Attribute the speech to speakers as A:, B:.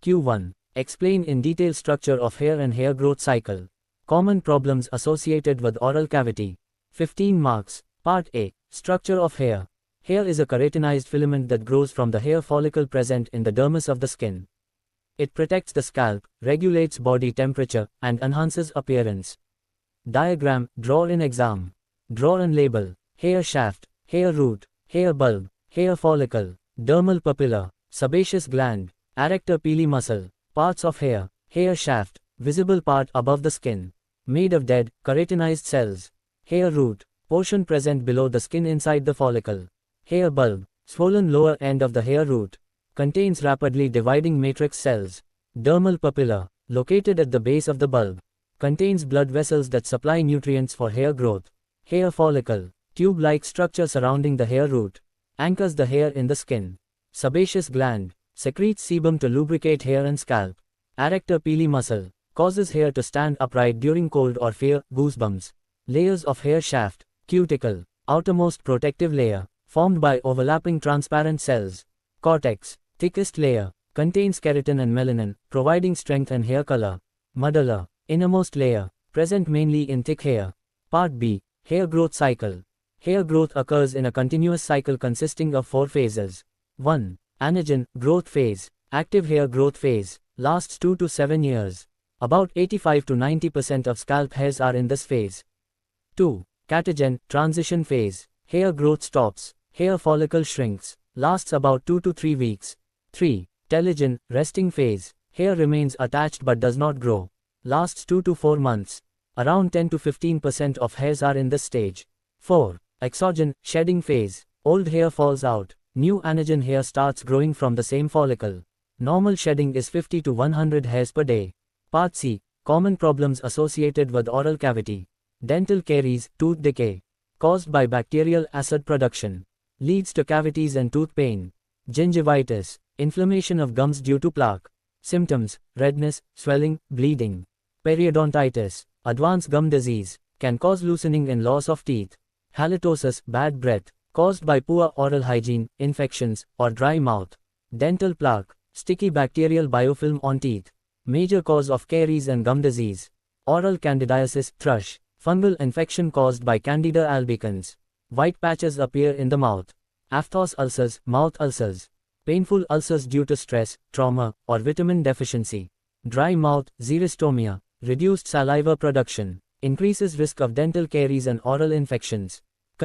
A: Q1. Explain in detail structure of hair and hair growth cycle. Common problems associated with oral cavity. 15 marks. Part A. Structure of hair. Hair is a keratinized filament that grows from the hair follicle present in the dermis of the skin. It protects the scalp, regulates body temperature, and enhances appearance. Diagram. Draw in exam. Draw and label. Hair shaft, hair root, hair bulb, hair follicle, dermal papilla, sebaceous gland, arrector pili muscle. Parts of hair. Hair shaft, visible part above the skin. Made of dead, keratinized cells. Hair root, portion present below the skin inside the follicle. Hair bulb, swollen lower end of the hair root. Contains rapidly dividing matrix cells. Dermal papilla, located at the base of the bulb. Contains blood vessels that supply nutrients for hair growth. Hair follicle, tube-like structure surrounding the hair root. Anchors the hair in the skin. Sebaceous gland, secretes sebum to lubricate hair and scalp. Arrector pili muscle, causes hair to stand upright during cold or fear, goosebumps. Layers of hair shaft, cuticle, outermost protective layer, formed by overlapping transparent cells. Cortex, thickest layer, contains keratin and melanin, providing strength and hair color. Medulla, innermost layer, present mainly in thick hair. Part B. Hair growth cycle. Hair growth occurs in a continuous cycle consisting of 4 phases. 1. Anagen, growth phase. Active hair growth phase, lasts 2 to 7 years. About 85 to 90% of scalp hairs are in this phase. 2. Catagen, transition phase. Hair growth stops. Hair follicle shrinks. Lasts about 2 to 3 weeks. 3. Telogen, resting phase. Hair remains attached but does not grow. Lasts 2 to 4 months. Around 10 to 15% of hairs are in this stage. 4. Exogen, shedding phase. Old hair falls out. New anagen hair starts growing from the same follicle. Normal shedding is 50 to 100 hairs per day. Part C. Common problems associated with oral cavity. Dental caries, tooth decay. Caused by bacterial acid production. Leads to cavities and tooth pain. Gingivitis, inflammation of gums due to plaque. Symptoms, redness, swelling, bleeding. Periodontitis, advanced gum disease, can cause loosening and loss of teeth. Halitosis, bad breath, caused by poor oral hygiene, infections, or dry mouth. Dental plaque, sticky bacterial biofilm on teeth. Major cause of caries and gum disease. Oral candidiasis, thrush, fungal infection caused by Candida albicans. White patches appear in the mouth. Aphthous ulcers, mouth ulcers. Painful ulcers due to stress, trauma, or vitamin deficiency. Dry mouth, xerostomia. Reduced saliva production. Increases risk of dental caries and oral infections.